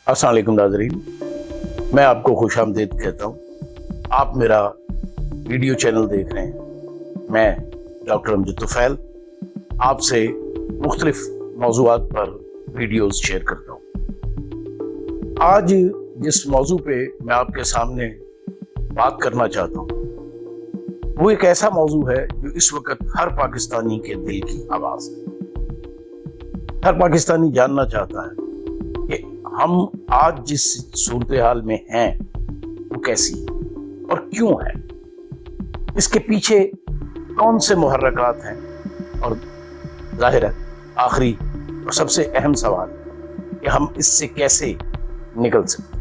अस्सलाम वालेकुम नाज़रीन, मैं आपको खुश आमदीद कहता हूँ। आप मेरा वीडियो चैनल देख रहे हैं। मैं डॉक्टर अमजद तुफैल आपसे मुख्तलिफ मौज़ूआत पर वीडियोज़ शेयर करता हूँ। आज जिस मौजू पे मैं आपके सामने बात करना चाहता हूँ वो एक ऐसा मौजू है जो इस वक्त हर पाकिस्तानी के दिल की आवाज़ है। हर पाकिस्तानी जानना चाहता है कि हम आज जिस सूरत हाल में हैं वो कैसी है और क्यों है, इसके पीछे कौन से मुहर्रकात हैं, और जाहिर है आखिरी और सबसे अहम सवाल कि हम इससे कैसे निकल सकते।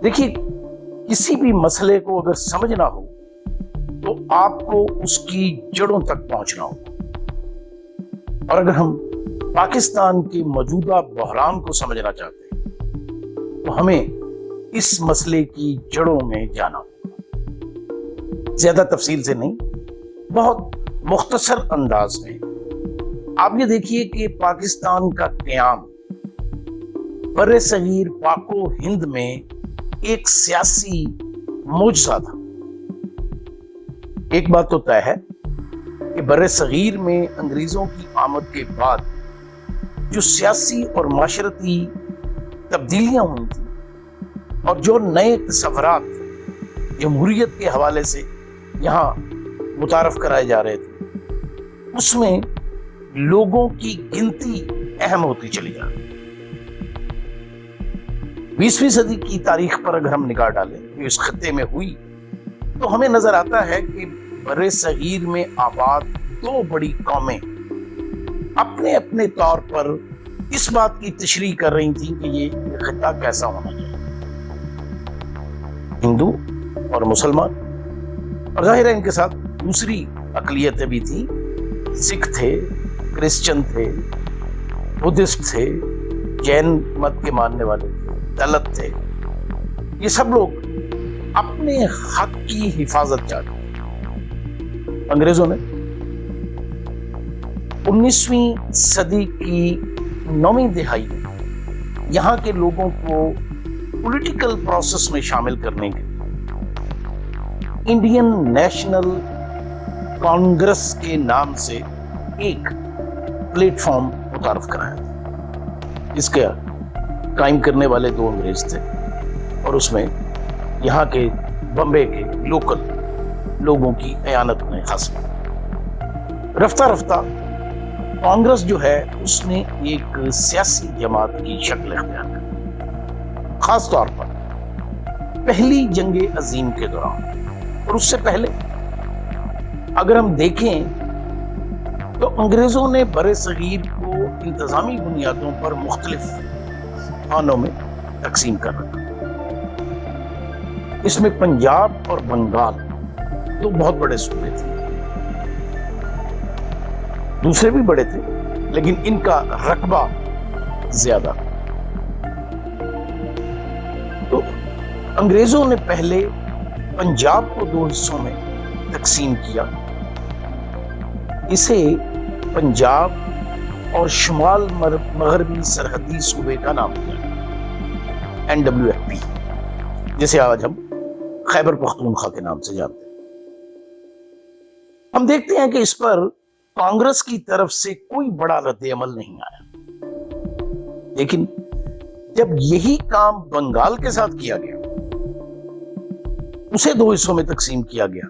देखिए, किसी भी मसले को अगर समझना हो तो आपको उसकी जड़ों तक पहुंचना होगा, और अगर हम पाकिस्तान के मौजूदा बहरान को समझना चाहते हैं तो हमें इस मसले की जड़ों में जाना होगा। ज्यादा तफसील से नहीं, बहुत मुख्तसर अंदाज में आप ये देखिए कि पाकिस्तान का क़याम बर्रे सगीर पाको हिंद में एक सियासी मुजज़ा था। एक बात तो तय है कि बर्रे सगीर में अंग्रेजों की आमद के बाद जो सियासी और माशरती तब्दीलियां हुई थी और जो नए तसव्वुरात जमहूरियत के हवाले से यहाँ मुतारफ कराए जा रहे थे, उसमें लोगों की गिनती अहम होती चली जा रही। 20वीं सदी की तारीख पर अगर हम निगाह डालें जो इस खत्ते में हुई तो हमें नजर आता है कि बर्रे सगीर में आबाद दो बड़ी कौमें अपने अपने तौर पर इस बात की तशरीह कर रही थी कि ये खित्ता कैसा होना चाहिए, हिंदू और मुसलमान, और जाहिर है इनके साथ दूसरी अकलियतें भी थी। सिख थे, क्रिश्चियन थे, बुद्धिस्ट थे, जैन मत के मानने वाले थे, दलित थे। ये सब लोग अपने हक की हिफाजत चाहते। अंग्रेजों ने 19वीं सदी की 9वीं दिहाई में यहाँ के लोगों को पॉलिटिकल प्रोसेस में शामिल करने के लिए इंडियन नेशनल कांग्रेस के नाम से एक प्लेटफॉर्म मुतारफ कराया, जिसके कायम करने वाले दो अंग्रेज थे और उसमें यहाँ के बम्बे के लोकल लोगों की अयानत में खास। रफ्ता रफ्ता कांग्रेस जो है उसने एक सियासी जमात की शक्ल इख्तियार की, खास तौर पर पहली जंगे अजीम के दौरान। और उससे पहले अगर हम देखें तो अंग्रेजों ने बर्रे सगीर को इंतजामी बुनियादों पर मुख्तलिफ खानों में तकसीम कर रखा। इसमें पंजाब और बंगाल दो बहुत बड़े सूबे थे, दूसरे भी बड़े थे लेकिन इनका रकबा ज्यादा। तो अंग्रेजों ने पहले पंजाब को दो हिस्सों में तकसीम किया। इसे पंजाब और शुमाल मगरबी सरहदी सूबे का नाम दिया, NWFP, जिसे आज हम खैबर पख्तूनख्वा के नाम से जानते हैं। हम देखते हैं कि इस पर कांग्रेस की तरफ से कोई बड़ा रद्द-ए-अमल नहीं आया, लेकिन जब यही काम बंगाल के साथ किया गया, उसे दो हिस्सों में तकसीम किया गया,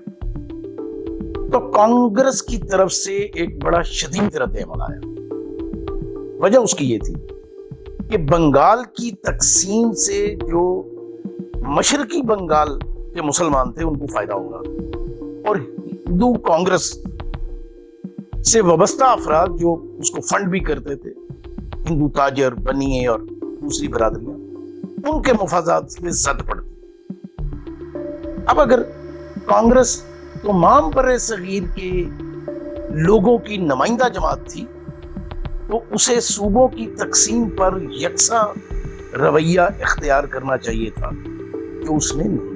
तो कांग्रेस की तरफ से एक बड़ा शदीद रद्द-ए-अमल आया। वजह उसकी ये थी कि बंगाल की तकसीम से जो मशरकी बंगाल के मुसलमान थे उनको फायदा होगा, और हिंदू कांग्रेस से वबस्ता अफराद जो उसको फंड भी करते थे, हिंदू ताजर, बनिए और दूसरी बरादरियां, उनके मुफादात में जद पड़ती। अब अगर कांग्रेस तमाम बर्रे सगीर के लोगों की नुमाइंदा जमात थी तो उसे सूबों की तकसीम पर यकसा रवैया इख्तियार करना चाहिए था, जो उसने नहीं किया।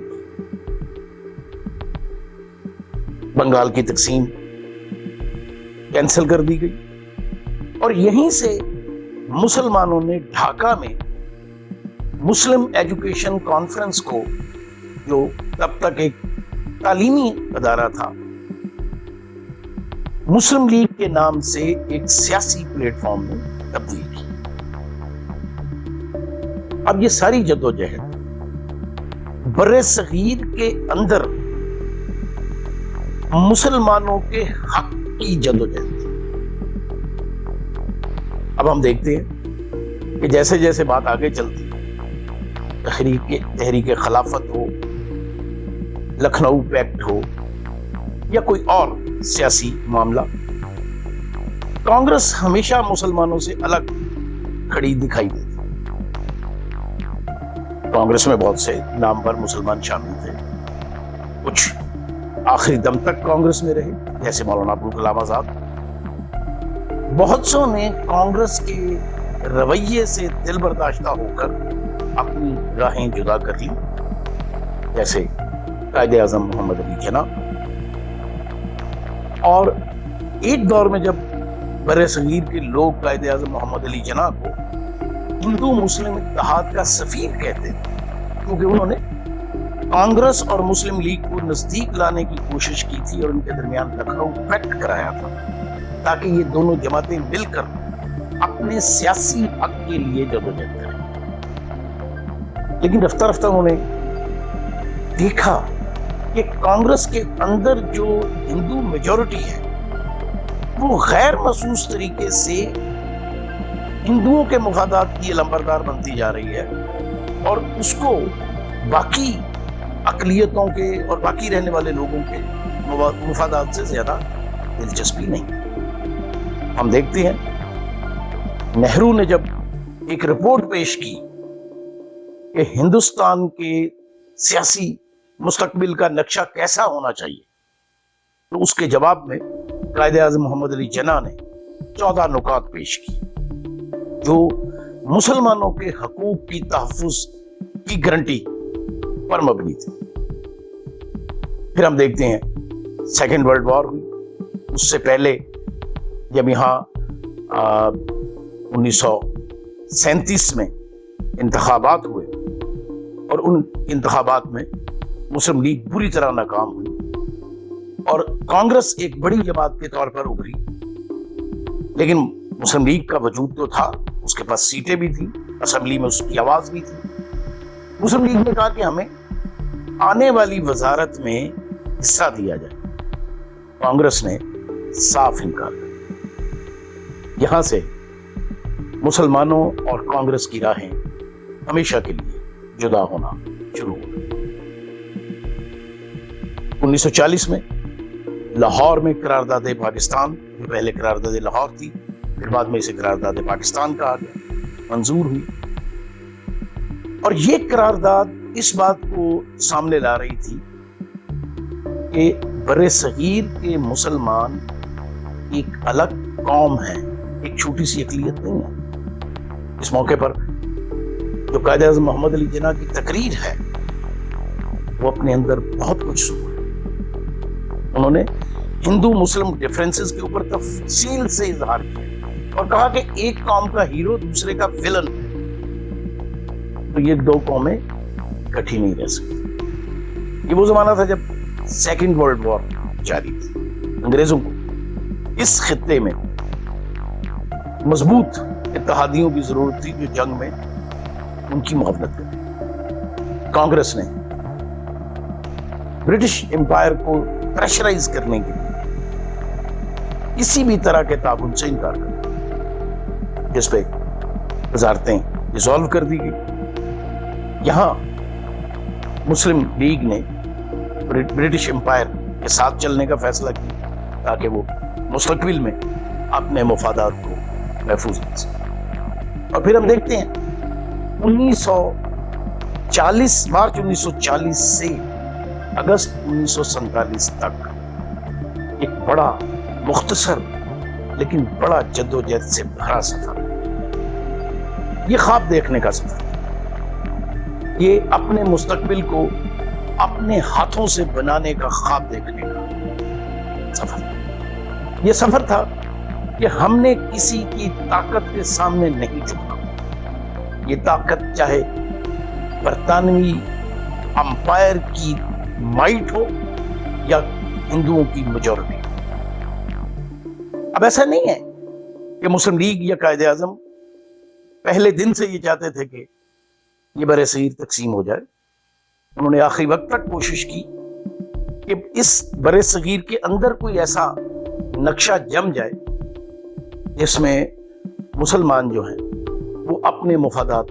बंगाल की तकसीम कैंसिल कर दी गई और यहीं से मुसलमानों ने ढाका में मुस्लिम एजुकेशन कॉन्फ्रेंस को, जो तब तक एक तालीमी अदारा था, मुस्लिम लीग के नाम से एक सियासी प्लेटफॉर्म में तब्दील की। अब ये सारी जद्दोजहद बर्रे सगीर के अंदर मुसलमानों के हक की जद्दोजहद थी। अब हम देखते हैं कि जैसे जैसे बात आगे चलती है, तहरीक खिलाफत हो, लखनऊ पैक्ट हो या कोई और सियासी मामला, कांग्रेस हमेशा मुसलमानों से अलग खड़ी दिखाई देती। कांग्रेस में बहुत से नामवर मुसलमान शामिल थे, कुछ आखिरी दम तक कांग्रेस में रहे, जैसे मौलाना अबुल कलाम आजाद। बहुत सौ ने कांग्रेस के रवैये से दिल बर्दाश्ता होकर अपनी राहें जुदा कर ली, जैसे कायदे आजम मोहम्मद अली जिन्ना। और एक दौर में जब बर्रे सगीर के लोग कायदे आजम मोहम्मद अली जिन्ना को हिंदू मुस्लिम इत्तेहाद का सफीर कहते थे, क्योंकि उन्होंने कांग्रेस और मुस्लिम लीग को नजदीक लाने की कोशिश की थी और उनके दरमियान लखनऊ पैक्ट कराया था, ताकि ये दोनों जमातें मिलकर अपने सियासी हक के लिए जदोजहद करें। लेकिन रफ्ता रफ्ता उन्होंने देखा कि कांग्रेस के अंदर जो हिंदू मेजॉरिटी है वो गैर महसूस तरीके से हिंदुओं के मुफादात की लंबरदार बनती जा रही है और उसको बाकी अकलियतों के और बाकी रहने वाले लोगों के मुफादात से ज्यादा दिलचस्पी नहीं। हम देखते हैं नेहरू ने जब एक रिपोर्ट पेश की कि हिंदुस्तान के सियासी मुस्तकबिल का नक्शा कैसा होना चाहिए, तो उसके जवाब में कायदे आज़म मोहम्मद अली जिन्ना ने 14 नुकात पेश की जो मुसलमानों के हकूक की तहफ़्फ़ुज़ की गारंटी पर मबनी थी। फिर हम देखते हैं सेकेंड वर्ल्ड वॉर हुई, उससे पहले जब यहाँ 1937 में इंतखाबात हुए और उन इंतखाबात में मुस्लिम लीग बुरी तरह नाकाम हुई और कांग्रेस एक बड़ी जमात के तौर पर उभरी, लेकिन मुस्लिम लीग का वजूद तो था, उसके पास सीटें भी थी, असेंबली में उसकी आवाज भी थी। मुस्लिम लीग ने कहा कि हमें आने वाली वजारत में हिस्सा दिया जाए। कांग्रेस ने साफ इनकार कर दिया। यहां से मुसलमानों और कांग्रेस की राहें हमेशा के लिए जुदा होना शुरू हो गई। 1940 में लाहौर में करारदाद पाकिस्तान, जो पहले करारदाद लाहौर थी, फिर बाद में इसे करारदाद पाकिस्तान कहा गया, मंजूर हुई। और ये करारदाद इस बात को सामने ला रही थी कि बर्रे सगीर के मुसलमान एक अलग कौम है, एक छोटी सी अकलियत नहीं है। इस मौके पर जो कायदे आज़म मोहम्मद अली जिन्ना की तकरीर है वो अपने अंदर बहुत कुछ सुना। उन्होंने हिंदू मुस्लिम डिफरेंसेस के ऊपर तफसील से इजहार किया और कहा कि एक कौम का हीरो दूसरे का विलन है, तो ये दो कौमें इकट्ठी नहीं रह सकती। ये वो जमाना था जब सेकेंड वर्ल्ड वॉर जारी थी। अंग्रेजों को इस खित्ते में मजबूत इत्तेहादियों की जरूरत थी जो जंग में उनकी मुहब्बत करें। कांग्रेस ने ब्रिटिश एम्पायर को प्रेशराइज करने के लिए किसी भी तरह के ताबून से इनकार कर दिया, जिस पे वजारतें डिसॉल्व कर दी गई। यहां मुस्लिम लीग ने ब्रिटिश एम्पायर के साथ चलने का फैसला किया ताकि वो मुस्तकबिल में अपने मफादात को महफूज रख सके। और फिर हम देखते हैं 1940 मार्च 1940 से अगस्त 1947 तक एक बड़ा मुख्तसर लेकिन बड़ा जद्दोजहद से भरा सफर, ये ख्वाब देखने का सफर, ये अपने मुस्तकबिल को अपने हाथों से बनाने का ख्वाब देखने का सफर। ये सफर था कि हमने किसी की ताकत के सामने नहीं झुकना। ये ताकत चाहे برطانوی امپائر کی مائٹ ہو یا ہندوؤں کی میجورٹی. اب ایسا نہیں ہے کہ مسلم لیگ یا قائد اعظم پہلے دن سے یہ چاہتے تھے کہ یہ بر صغیر تقسیم ہو جائے. انہوں نے آخری وقت تک کوشش کی کہ اس بر صغیر کے اندر کوئی ایسا نقشہ جم جائے جس میں مسلمان جو ہیں وہ اپنے مفادات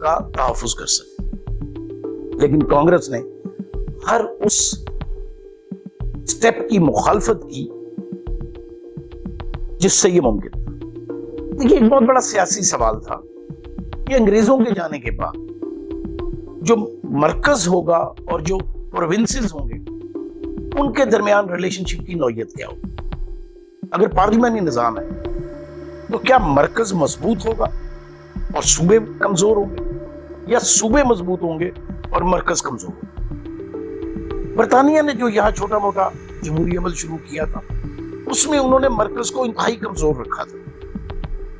کا تحفظ کر سکے. لیکن کانگریس نے ہر اس سٹیپ کی مخالفت کی جس سے یہ ممکن تھا. دیکھیے ایک بہت بڑا سیاسی سوال تھا کہ انگریزوں کے جانے کے بعد جو مرکز ہوگا اور جو پروونسز ہوں گے ان کے درمیان ریلیشن شپ کی نوعیت کیا ہوگی. اگر پارلیمانی نظام ہے تو کیا مرکز مضبوط ہوگا اور صوبے کمزور ہوں گے، یا صوبے مضبوط ہوں گے اور مرکز کمزور ہوگا؟ برطانیہ نے جو یہاں چھوٹا موٹا جمہوری عمل شروع کیا تھا اس میں انہوں نے مرکز کو انتہائی کمزور رکھا تھا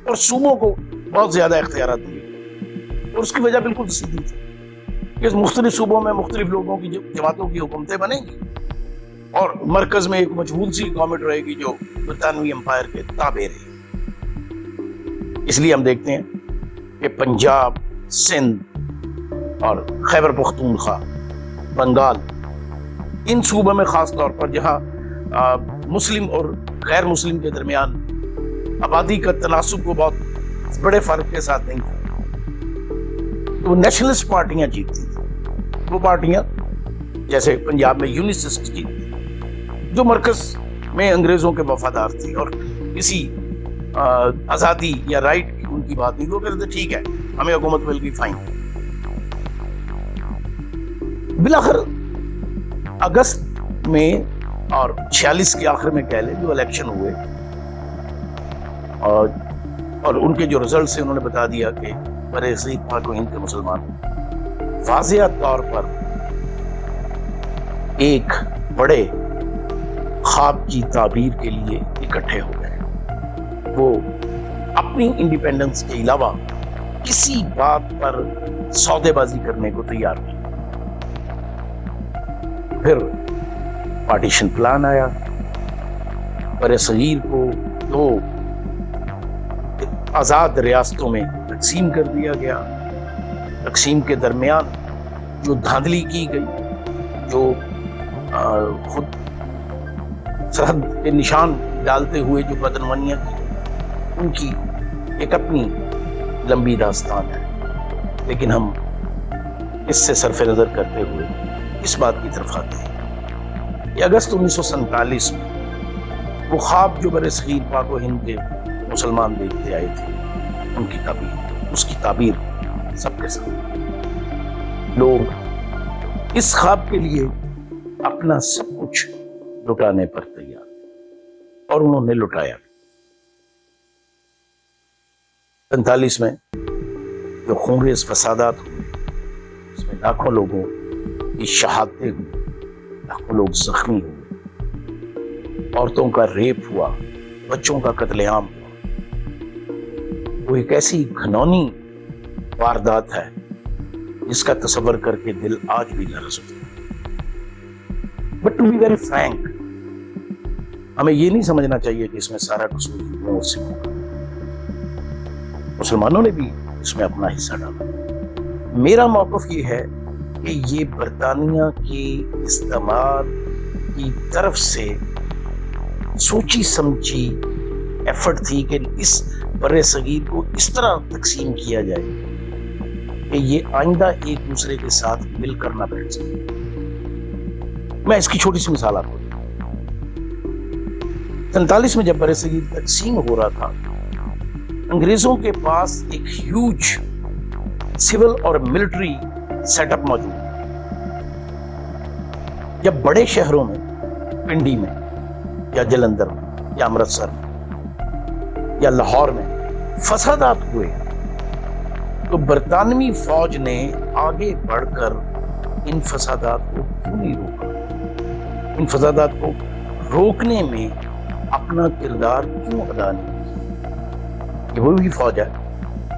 اور صوبوں کو بہت زیادہ اختیارات دیے. اور اس کی وجہ بالکل سیدھی تھی کہ مختلف صوبوں میں مختلف لوگوں کی جماعتوں کی حکومتیں بنیں گی اور مرکز میں ایک مجبور سی گورنمنٹ رہے گی جو برطانوی امپائر کے تابع رہے. اس لیے ہم دیکھتے ہیں کہ پنجاب، سندھ اور خیبر پختونخوا، بنگال، ان صوبوں میں خاص طور پر جہاں مسلم اور غیر مسلم کے درمیان آبادی کا تناسب کو بہت بڑے فرق کے ساتھ نہیں تھا، تو نیشنلسٹ پارٹیاں جیتتی تھیں. وہ پارٹیاں جیسے پنجاب میں یونیسسٹ جیتتی جو مرکز میں انگریزوں کے وفادار تھی اور کسی آزادی یا رائٹ کی ان کی بات نہیں. وہ کہتے تھے ٹھیک ہے ہمیں حکومت مل گئی، فائن. بالآخر اگست میں اور 46 کے آخر میں کہہ لیں جو الیکشن ہوئے اور ان کے جو رزلٹس ہیں انہوں نے بتا دیا کہ بر صغیر پاک و ہند کے مسلمان واضح طور پر ایک بڑے خواب کی تعبیر کے لیے اکٹھے ہو گئے. وہ اپنی انڈیپینڈنس کے علاوہ کسی بات پر سودے بازی کرنے کو تیار نہیں. پھر پارٹیشن پلان آیا، بر صغیر کو 2 آزاد ریاستوں میں تقسیم کر دیا گیا. تقسیم کے درمیان جو دھاندلی کی گئی، جو خود سرحد کے نشان ڈالتے ہوئے جو بدعنوانیاں کی، ان کی ایک اپنی لمبی داستان ہے. لیکن ہم اس سے صرف نظر کرتے ہوئے اس بات کی طرف آتے ہیں کہ اگست 1947 میں وہ خواب جو بر صغیر پاک و ہند کے مسلمان دیکھتے آئے تھے ان کی تعبیر، اس کی تعبیر سب کے ساتھ لوگ اس خواب کے لیے اپنا سب کچھ لٹانے پر تیار اور انہوں نے لٹایا. 47 میں جو خونریز فسادات ہوئے اس میں لاکھوں لوگوں کی شہادتیں ہوئی، لاکھوں لوگ زخمی ہوئے، عورتوں کا ریپ ہوا، بچوں کا قتل عام ہوا. وہ ایک ایسی گھنونی واردات ہے جس کا تصور کر کے دل آج بھی لرز اٹھتا ہے. But to be very frank, ہمیں یہ نہیں سمجھنا چاہیے کہ اس میں سارا قصور ہندوؤں سے ہوگا. مسلمانوں نے بھی اس میں اپنا حصہ ڈالا. میرا موقف یہ ہے کہ یہ برطانیہ کے استعمار کی طرف سے سوچی سمجھی ایفرٹ تھی کہ اس بر صغیر کو اس طرح تقسیم کیا جائے کہ یہ آئندہ ایک دوسرے کے ساتھ مل کر نہ بیٹھ سکے. میں اس کی چھوٹی سی مثال آپ کو دوں. 47 میں جب بر صغیر تقسیم ہو رہا تھا، انگریزوں کے پاس ایک ہیوج سول اور ملٹری سیٹ اپ موجود ہے. جب بڑے شہروں میں، پنڈی میں یا جلندر میں یا امرتسر میں یا لاہور میں فسادات ہوئے تو برطانوی فوج نے آگے بڑھ کر ان فسادات کو کیوں نہیں روکا؟ ان فسادات کو روکنے میں اپنا کردار کیوں ادا نہیں کیا؟ یہ وہی فوج ہے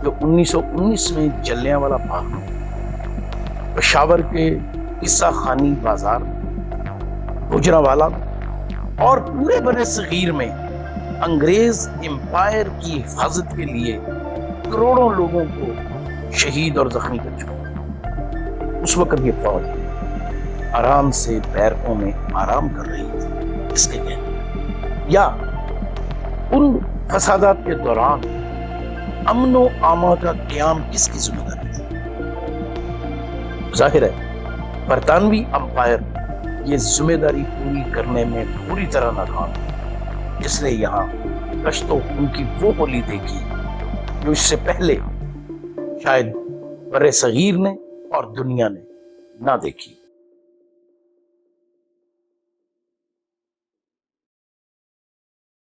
جو 1919 میں جلیانوالہ باغ میں پشاور کے قصہ خانی بازار، گوجرانوالا اور پورے بر صغیر میں انگریز امپائر کی حفاظت کے لیے کروڑوں لوگوں کو شہید اور زخمی کر چکا۔ اس وقت یہ فوج آرام سے بیرکوں میں آرام کر رہی تھی، اس کے کہنے یا ان فسادات کے دوران امن و امان کا قیام کس کی ذمہ داری تھی؟ ظاہر ہے برطانوی امپائر یہ ذمہ داری پوری کرنے میں پوری طرح ناکام تھی، جس نے یہاں کشتوں ان کی وہ ہولی دیکھی جو اس سے پہلے شاید بر صغیر نے اور دنیا نے نہ دیکھی۔